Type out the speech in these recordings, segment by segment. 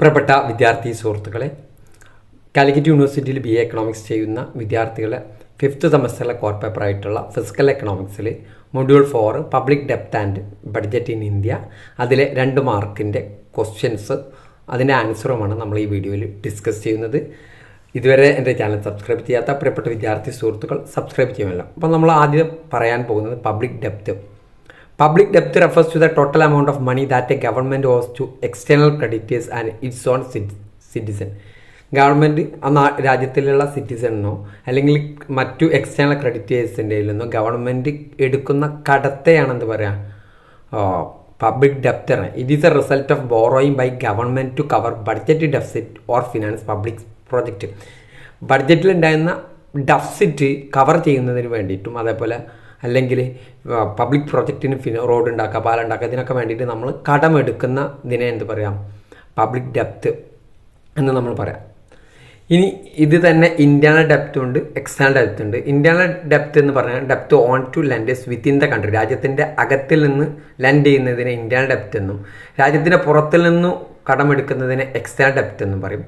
പ്രിയപ്പെട്ട വിദ്യാർത്ഥി സുഹൃത്തുക്കളെ, കാലിക്കറ്റ് യൂണിവേഴ്സിറ്റിയിൽ BA എക്കണോമിക്സ് ചെയ്യുന്ന വിദ്യാർത്ഥികളെ 5th സെമസ്റ്ററിലെ കോർ പേപ്പറായിട്ടുള്ള ഫിസിക്കൽ എക്കണോമിക്സിൽ മൊഡ്യൂൾ 4 പബ്ലിക് ഡെപ്റ്റ് ആൻഡ് ബഡ്ജറ്റ് ഇൻ ഇന്ത്യ, അതിലെ 2 മാർക്കിൻ്റെ ക്വസ്റ്റ്യൻസ് അതിൻ്റെ ആൻസറുമാണ് നമ്മൾ ഈ വീഡിയോയിൽ ഡിസ്കസ് ചെയ്യുന്നത്. ഇതുവരെ എൻ്റെ ചാനൽ സബ്സ്ക്രൈബ് ചെയ്യാത്ത പ്രിയപ്പെട്ട വിദ്യാർത്ഥി സുഹൃത്തുക്കൾ സബ്സ്ക്രൈബ് ചെയ്യുമല്ലോ. അപ്പോൾ നമ്മൾ ആദ്യം പറയാൻ പോകുന്നത് public ഡെപ്റ്റ്. Public debt refers to the total amount of money that a government owes to external creditors and its own citizen. Government ആ രാജ്യത്തിലുള്ള സിറ്റിസണിനോ അല്ലെങ്കിൽ മറ്റു എക്സ്റ്റേണൽ ക്രെഡിറ്റേഴ്സിൻ്റെ നിന്നോ ഗവൺമെൻറ് എടുക്കുന്ന കടത്തെയാണെന്ന് പറയാം പബ്ലിക് ഡെപ്റ്റ്. It is a result of borrowing by government to cover budget deficit or finance public project. ബഡ്ജറ്റിലുണ്ടായിരുന്ന deficit cover ചെയ്യുന്നതിന് വേണ്ടിയിട്ടും അതേപോലെ അല്ലെങ്കിൽ പബ്ലിക് പ്രോജക്റ്റിന് റോഡ് ഉണ്ടാക്കുക, പാലം ഉണ്ടാക്കുക, ഇതിനൊക്കെ വേണ്ടിയിട്ട് നമ്മൾ കടമെടുക്കുന്ന ഇതിനെ എന്ത് പറയാം, പബ്ലിക് ഡെപ്റ്റ് എന്ന് നമ്മൾ പറയാം. ഇനി ഇത് തന്നെ ഇൻറ്റേർണൽ ഡെപ്റ്റ് ഉണ്ട്, എക്സ്റ്റേണൽ ഡെപ്റ്റ് ഉണ്ട്. ഇൻറ്റേർണൽ ഡെപ്റ്റ് എന്ന് പറഞ്ഞാൽ ഡെപ്റ്റ് own to lenders within the country, രാജ്യത്തിൻ്റെ അകത്തിൽ നിന്ന് ലെൻഡ് ചെയ്യുന്നതിനെ ഇൻറ്റേർണൽ ഡെപ്റ്റ് എന്നും രാജ്യത്തിൻ്റെ പുറത്തിൽ നിന്നും കടമെടുക്കുന്നതിനെ എക്സ്റ്റേണൽ ഡെപ്റ്റ് എന്നും പറയും.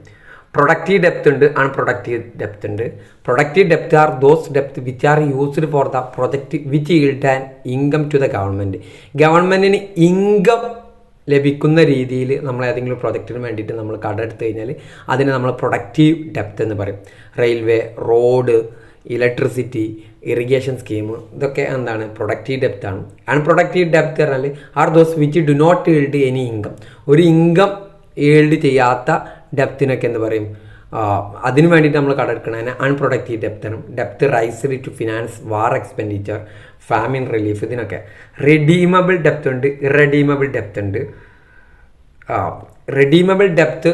പ്രൊഡക്റ്റീവ് ഡെപ്റ്റ് ഉണ്ട്, അൺപ്രൊഡക്റ്റീവ് ഡെപ്റ്റ് ഉണ്ട്. Productive ഡെപ്റ്റ് are those ഡെപ്റ്റ് which are used for the project which yield an income to the government. ഗവൺമെൻറ്റിന് ഇൻകം ലഭിക്കുന്ന രീതിയിൽ നമ്മൾ ഏതെങ്കിലും പ്രൊജക്റ്റിന് വേണ്ടിയിട്ട് നമ്മൾ കടമെടുത്ത് കഴിഞ്ഞാൽ അതിനെ നമ്മൾ പ്രൊഡക്റ്റീവ് ഡെപ്റ്റ് എന്ന് പറയും. Railway, road, electricity, irrigation scheme, ഇതൊക്കെ എന്താണ്, പ്രൊഡക്റ്റീവ് ഡെപ്റ്റ് ആണ്. അൺപ്രൊഡക്റ്റീവ് ഡെപ്റ്റ് പറഞ്ഞാൽ are those which do not yield any income. ഒരു ഇൻകം ഈൽഡ് ചെയ്യാത്ത ഡെപ്റ്റിനൊക്കെ എന്ത് പറയും, അതിന് വേണ്ടിയിട്ട് നമ്മൾ കടമെടുക്കണതിന് unproductive ഡെപ്റ്റാണ്. ഡെപ്റ്റ് raised to finance war expenditure, famine relief, ഇതിനൊക്കെ. റിഡീമബിൾ ഡെപ്റ്റ് ഉണ്ട്, ഇറഡീമബിൾ ഡെപ്റ്റ് ഉണ്ട്. Redeemable ഡെപ്റ്റ്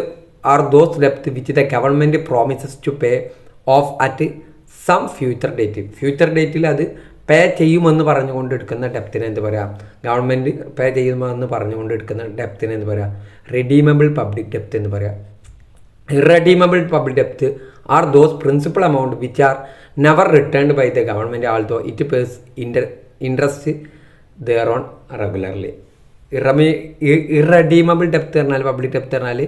are those ഡെപ്റ്റ് which the government promises to pay of at some future date. Future ഡേറ്റിൽ അത് പേ ചെയ്യുമെന്ന് പറഞ്ഞുകൊണ്ട് എടുക്കുന്ന ഡെപ്റ്റിനെ എന്ത് പറയാം, ഗവൺമെൻറ് പേ ചെയ്യുമെന്ന് പറഞ്ഞുകൊണ്ട് എടുക്കുന്ന ഡെപ്റ്റിനെ എന്ത് പറയാം, റിഡീമബിൾ പബ്ലിക് ഡെപ്റ്റ് എന്ന് പറയാം. ഇറഡീമബിൾ പബ്ലിക് ഡെപ്റ്റ് are those principal amount which are never returned by the government although it pays interest there on regularly. Irredeemable ഡെപ്റ്റ് പറഞ്ഞാൽ, പബ്ലിക് ഡെപ്റ്റ് പറഞ്ഞാൽ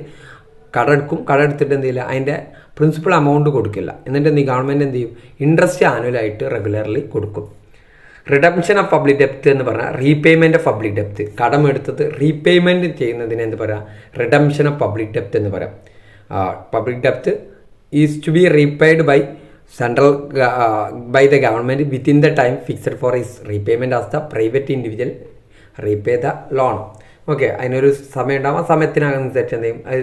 കടമെടുത്തിട്ട് എന്ത് ചെയ്യില്ല, അതിൻ്റെ പ്രിൻസിപ്പൽ എമൗണ്ട് കൊടുക്കില്ല, എന്നിട്ട് എന്ത് ചെയ്യും, ഗവൺമെൻറ് എന്ത് ചെയ്യും, ഇൻട്രസ്റ്റ് ആനുവലായിട്ട് റെഗുലർലി കൊടുക്കും. റിഡംഷൻ ഓഫ് പബ്ലിക് ഡെപ്റ്റ് എന്ന് പറഞ്ഞാൽ റീപേയ്മെൻറ്റ് ഓഫ് പബ്ലിക് ഡെപ്റ്റ്. കടമെടുത്തത് റീപേയ്മെൻറ്റ് ചെയ്യുന്നതിന് എന്ത് പറയാം, റിഡംഷൻ ഓഫ് പബ്ലിക് ഡെപ്റ്റ് എന്ന് പറയാം. പബ്ലിക് ഡെപ്റ്റ് is to be repaid by central by the government within the time fixed for his repayment as the private individual repay the loan. Okay, അതിനൊരു സമയം ഉണ്ടാകും, ആ സമയത്തിനനുസരിച്ച് എന്ത് ചെയ്യും, അത്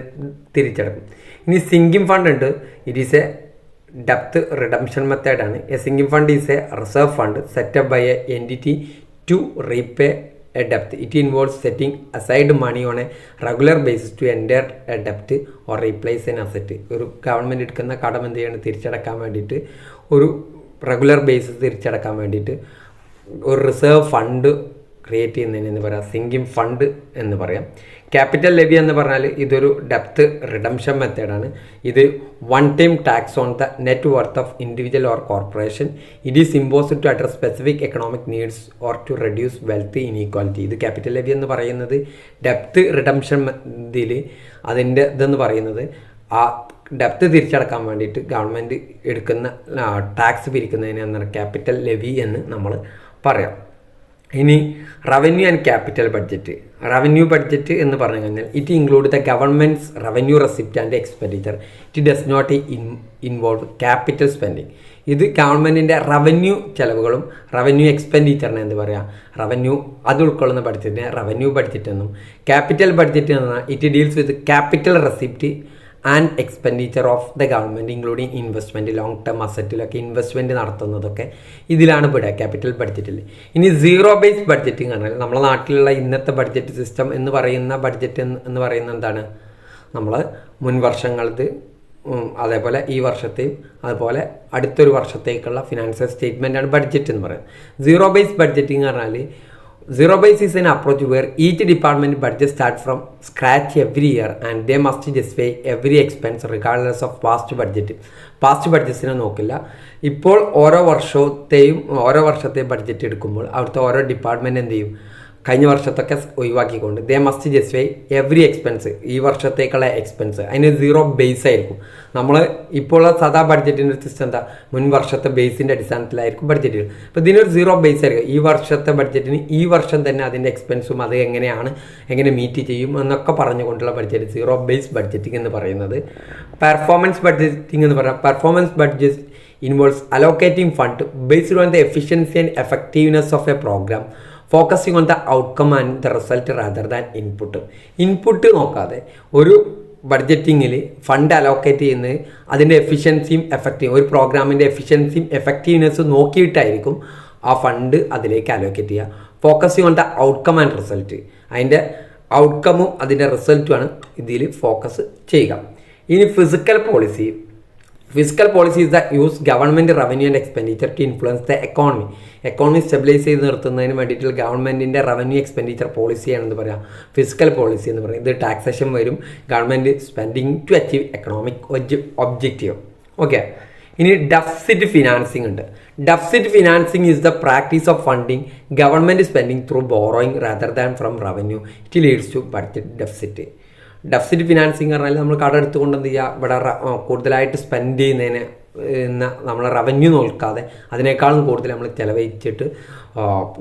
തിരിച്ചടക്കും. ഇനി സിങ്കിങ് ഫണ്ട് ഉണ്ട്. ഇറ്റ് ഈസ് എ ഡെപ്റ്റ് റിഡംഷൻ മെത്തേഡാണ്. A sinking fund is A reserve fund setup by A entity to repay A ഡെപ്റ്റ്. It involves setting aside money on A regular basis to എൻഡർ A ഡെപ്റ്റ് or replace N asset. ഒരു government എടുക്കുന്ന കടം എന്ത് ചെയ്യണം, തിരിച്ചടക്കാൻ വേണ്ടിയിട്ട്, ഒരു regular basis തിരിച്ചടക്കാൻ വേണ്ടിയിട്ട് ഒരു reserve fund create ചെയ്യുന്നതിന് എന്ന് പറയാം സിങ്കിങ് ഫണ്ട് എന്ന് പറയാം. ക്യാപിറ്റൽ ലെവി എന്ന് പറഞ്ഞാൽ ഇതൊരു ഡെപ്റ്റ് റിഡംഷൻ മെത്തേഡാണ്. ഇത് one time tax on the net worth of individual or corporation. It is imposed to address specific economic needs or to reduce wealth inequality. ഇത് ക്യാപിറ്റൽ ലെവി എന്ന് പറയുന്നത് ഡെപ്റ്റ് റിഡംഷൻ ഇതിൽ അതിൻ്റെ ഇതെന്ന് പറയുന്നത് ആ ഡെപ്റ്റ് തിരിച്ചടക്കാൻ വേണ്ടിയിട്ട് ഗവൺമെൻറ് എടുക്കുന്ന ടാക്സ് പിരിക്കുന്നതിന് എന്താണ് ക്യാപിറ്റൽ ലെവി എന്ന് നമ്മൾ പറയാം. ഇനി revenue and capital budget. Revenue budget എന്ന് പറഞ്ഞു കഴിഞ്ഞാൽ it include the government's revenue receipt and expenditure. It does not involve capital spending. ഇത് ഗവൺമെൻറ്റിൻ്റെ റവന്യൂ ചെലവുകളും റവന്യൂ എക്സ്പെൻഡിച്ചറിനെ എന്ത് പറയുക, റവന്യൂ അത് ഉൾക്കൊള്ളുന്ന ബഡ്ജറ്റിനെ റവന്യൂ ബഡ്ജറ്റ് എന്നും. ക്യാപിറ്റൽ ബഡ്ജറ്റ് എന്ന് പറഞ്ഞാൽ it deals with capital receipt and expenditure of the government including investment, long term അസറ്റിലൊക്കെ ഇൻവെസ്റ്റ്മെൻറ്റ് നടത്തുന്നതൊക്കെ ഇതിലാണ് പെടുക ക്യാപിറ്റൽ ബഡ്ജറ്റിൽ. ഇനി സീറോ ബേസ് ബഡ്ജറ്റിംഗ് പറഞ്ഞാൽ നമ്മുടെ നാട്ടിലുള്ള ഇന്നത്തെ ബഡ്ജറ്റ് സിസ്റ്റം എന്ന് പറയുന്ന ബഡ്ജറ്റ് എന്ന് പറയുന്നത് എന്താണ്, നമ്മൾ മുൻ വർഷങ്ങളത് അതേപോലെ ഈ വർഷത്തെയും അതുപോലെ അടുത്തൊരു വർഷത്തേക്കുള്ള ഫിനാൻഷ്യൽ സ്റ്റേറ്റ്മെൻറ്റാണ് ബഡ്ജറ്റ് എന്ന് പറയുന്നത്. സീറോ ബേസ് ബഡ്ജറ്റിംഗ് പറഞ്ഞാൽ zero base is an approach where each department budget starts from scratch every year and they must justify every expense regardless of past budget. Past ബഡ്ജറ്റിനെ നോക്കില്ല. ഇപ്പോൾ ഓരോ വർഷത്തെയും ബഡ്ജറ്റ് എടുക്കുമ്പോൾ അവിടുത്തെ ഓരോ ഡിപ്പാർട്ട്മെൻറ്റ് എന്ത് ചെയ്യും, കഴിഞ്ഞ വർഷത്തൊക്കെ ഒഴിവാക്കിക്കൊണ്ട് they must justify every expense, ഈ വർഷത്തേക്കുള്ള എക്സ്പെൻസ്. അതിന് സീറോ ബേസ് ആയിരിക്കും. നമ്മൾ ഇപ്പോൾ സാധാ ബഡ്ജറ്റിൻ്റെ സിസ്റ്റം എന്താ, മുൻ വർഷത്തെ ബേസിൻ്റെ അടിസ്ഥാനത്തിലായിരിക്കും ബഡ്ജറ്റ്. അപ്പോൾ ഇതിനൊരു സീറോ ബേസ് ആയിരിക്കും. ഈ വർഷത്തെ ബഡ്ജറ്റിന് ഈ വർഷം തന്നെ അതിൻ്റെ എക്സ്പെൻസും അത് എങ്ങനെ മീറ്റ് ചെയ്യും എന്നൊക്കെ പറഞ്ഞുകൊണ്ടുള്ള ബഡ്ജറ്റ് സീറോ ബേസ് ബഡ്ജറ്റിംഗ് എന്ന് പറയുന്നത്. പെർഫോമൻസ് ബഡ്ജറ്റിംഗ് എന്ന് പറഞ്ഞാൽ performance budget involves allocating fund based on the efficiency and effectiveness of a program, focusing on the outcome and the result rather than input നോക്കാതെ ഒരു ബഡ്ജറ്റിങ്ങിൽ fund allocate ചെയ്യുന്നത് അതിൻ്റെ എഫിഷ്യൻസിയും effective, ഒരു പ്രോഗ്രാമിൻ്റെ എഫിഷ്യൻസിയും എഫക്റ്റീവ്നെസ്സും നോക്കിയിട്ടായിരിക്കും ആ ഫണ്ട് അതിലേക്ക് അലോക്കേറ്റ് ചെയ്യുക. Focusing on the outcome and result, അതിൻ്റെ ഔട്ട്കമും അതിൻ്റെ റിസൾട്ടുമാണ് ഇതിൽ ഫോക്കസ് ചെയ്യുക. ഇനി physical policy is the use government revenue and expenditure to influence the economy. Economy stabilise ചെയ്ത് നിർത്തുന്നതിന് വേണ്ടിയിട്ടുള്ള ഗവൺമെൻറ്റിൻ്റെ റവന്യൂ എക്സ്പെൻഡിച്ചർ പോളിസിയാണെന്ന് പറയാം ഫിസിക്കൽ പോളിസി എന്ന് പറയും. ഇത് ടാക്സേഷൻ വരും, government spending to achieve economic objective. Okay, ഇനി ഡെഫിസിറ്റ് ഫിനാൻസിങ് ഉണ്ട്. Deficit financing is the practice of funding government spending through borrowing rather than from revenue. It leads to budget deficit. Deficit financing പറഞ്ഞാൽ നമ്മൾ കട എടുത്തുകൊണ്ട് എന്ത് ചെയ്യുക, ഇവിടെ കൂടുതലായിട്ട് സ്പെൻഡ് ചെയ്യുന്നതിന് നമ്മൾ റവന്യൂ നോക്കാതെ അതിനേക്കാളും കൂടുതൽ നമ്മൾ ചിലവഴിച്ചിട്ട്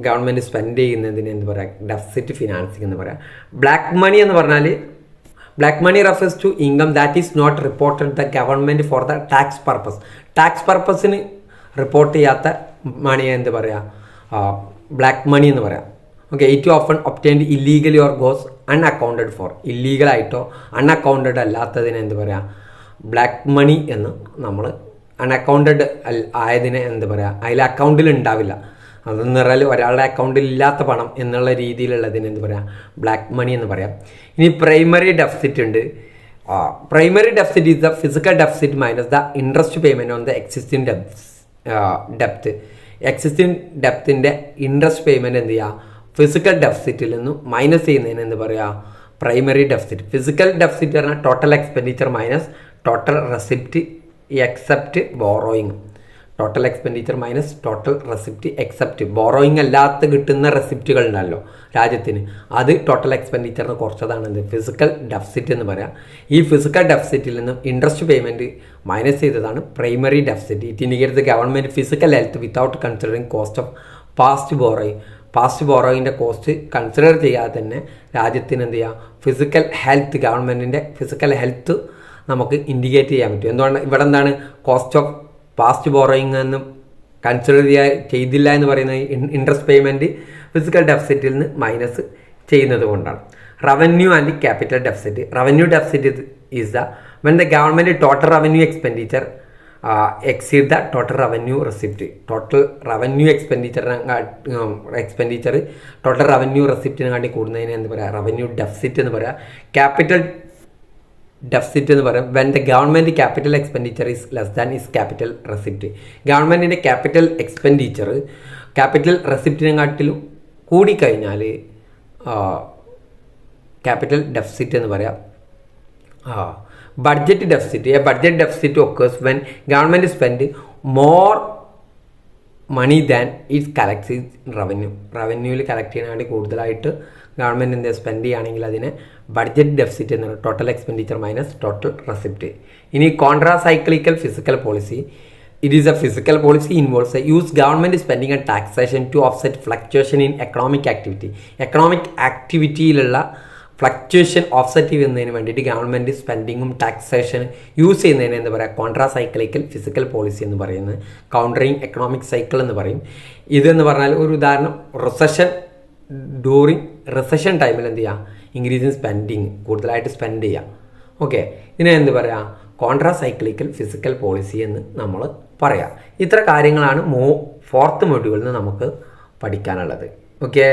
ഗവൺമെൻറ് സ്പെൻഡ് ചെയ്യുന്നതിന് എന്ത് പറയുക, ഡെഫിസിറ്റ് ഫിനാൻസിങ് എന്ന് പറയാം. ബ്ലാക്ക് മണി എന്ന് പറഞ്ഞാൽ black money refers to income that is not reported the government for the tax purpose. Tax പർപ്പസിന് റിപ്പോർട്ട് ചെയ്യാത്ത മണിയെ എന്ത് പറയുക, ബ്ലാക്ക് മണി എന്ന് പറയാം. Okay, it often obtained illegally or goes unaccounted for. ഇല്ലീഗലായിട്ടോ അൺഅക്കൗണ്ടഡ് അല്ലാത്തതിനെ എന്ത് പറയുക, ബ്ലാക്ക് മണി എന്ന് നമ്മൾ അൺഅക്കൗണ്ടഡ് ആയതിനെ എന്ത് പറയുക, അതിൽ അക്കൗണ്ടിൽ ഉണ്ടാവില്ല, അതെന്ന് പറഞ്ഞാൽ ഒരാളുടെ അക്കൗണ്ടിൽ ഇല്ലാത്ത പണം എന്നുള്ള രീതിയിലുള്ളതിന് എന്ത് പറയാം, ബ്ലാക്ക് മണി എന്ന് പറയാം. ഇനി പ്രൈമറി ഡെഫിസിറ്റ് ഉണ്ട്. Primary deficit is the physical deficit minus the interest payment on the existing ഡെപ്റ്റ്. എക്സിസ്റ്റിംഗ് ഡെപ്തിൻ്റെ ഇൻട്രസ്റ്റ് പേയ്മെൻറ്റ് എന്ത് ചെയ്യുക, ഫിസിക്കൽ ഡെഫിസിറ്റിൽ നിന്നും മൈനസ് ചെയ്യുന്നതിന് എന്ത് പറയുക, പ്രൈമറി ഡെഫിസിറ്റ്. ഫിസിക്കൽ ഡെഫിസിറ്റ് പറഞ്ഞാൽ total expenditure minus total receipt except borrowing. Total expenditure minus total receipt except borrowing അല്ലാത്ത കിട്ടുന്ന റെസിപ്റ്റുകൾ ഉണ്ടല്ലോ രാജ്യത്തിന്, അത് ടോട്ടൽ എക്സ്പെൻഡിച്ചറിന് കുറച്ചതാണ് എന്ത്, ഫിസിക്കൽ ഡെഫിസിറ്റ് എന്ന് പറയാം. ഈ ഫിസിക്കൽ ഡെഫിസിറ്റിൽ നിന്നും ഇൻട്രസ്റ്റ് പേയ്മെൻറ്റ് മൈനസ് ചെയ്തതാണ് primary deficit. It indicates the government physical health without considering cost of past borrowing. Past ബോറോയിൻ്റെ കോസ്റ്റ് കൺസിഡർ ചെയ്യാതെ തന്നെ രാജ്യത്തിന് എന്ത് ചെയ്യുക, ഫിസിക്കൽ ഹെൽത്ത്, ഗവൺമെൻറ്റിൻ്റെ ഫിസിക്കൽ ഹെൽത്ത് നമുക്ക് ഇൻഡിക്കേറ്റ് ചെയ്യാൻ പറ്റും. എന്തുകൊണ്ട് ഇവിടെ എന്താണ്, കോസ്റ്റ് ഓഫ് പാസ്റ്റ് ബോറോയിങ് എന്ന് കൺസിഡർ ചെയ്തില്ല എന്ന് പറയുന്നത് ഇൻട്രസ്റ്റ് പേയ്മെൻറ്റ് ഫിസിക്കൽ ഡെഫിസിറ്റിൽ നിന്ന് മൈനസ് ചെയ്യുന്നത് കൊണ്ടാണ്. Revenue and capital deficit. Revenue deficit is the when the government total revenue expenditure exceed the total revenue receipt. Total revenue expenditure total revenue റെസിപ്റ്റിനെ കാട്ടി കൂടുന്നതിന് എന്ത് പറയുക, റവന്യൂ ഡെഫിസിറ്റ് എന്ന് പറയുക. ക്യാപിറ്റൽ ഡെഫിസിറ്റ് എന്ന് പറയാം when the government capital expenditure is less than is capital receipt. ഗവൺമെൻറ്റിൻ്റെ ക്യാപിറ്റൽ എക്സ്പെൻഡിച്ചർ ക്യാപിറ്റൽ റെസിപ്റ്റിനെ കാട്ടിലും കൂടിക്കഴിഞ്ഞാൽ ക്യാപിറ്റൽ ഡെഫിസിറ്റ് എന്ന് പറയാം. Budget deficit. A budget deficit occurs when government spend more money than its collects in revenue. റവന്യൂവിൽ collect ചെയ്യാൻ വേണ്ടി കൂടുതലായിട്ട് ഗവൺമെൻറ് എന്താ സ്പെൻഡ് ചെയ്യുകയാണെങ്കിൽ അതിനെ ബഡ്ജറ്റ് ഡെഫിസിറ്റ് എന്ന് പറയുന്നത് total expenditure minus total receipt. ഇനി contra cyclical physical policy. It is a physical policy involves a use government spending and taxation to offset fluctuation in economic activity. Economic ആക്ടിവിറ്റിയിലുള്ള fluctuation offset ചെയ്യുന്നതിന് വേണ്ടിയിട്ട് government സ്പെൻഡിങ്ങും taxation use ചെയ്യുന്നതിന് എന്താ പറയുക, contra cyclical physical policy എന്ന് പറയുന്നത്. Countering economic cycle എന്ന് പറയും. ഇതെന്ന് പറഞ്ഞാൽ ഒരു ഉദാഹരണം, ഡ്യൂറിങ് റിസഷൻ ടൈമിൽ എന്ത് ചെയ്യുക, ഇൻക്രീസിങ് സ്പെൻഡിങ്, കൂടുതലായിട്ട് സ്പെൻഡ് ചെയ്യുക. ഓക്കെ, ഇതിനെ എന്ത് പറയുക, കോൺട്രാ സൈക്ലിക്കൽ ഫിസിക്കൽ പോളിസി എന്ന് നമ്മൾ പറയാം. ഇത്ര കാര്യങ്ങളാണ് 4th മൊഡ്യൂളിൽ നിന്ന് നമുക്ക് പഠിക്കാനുള്ളത്. ഓക്കെ.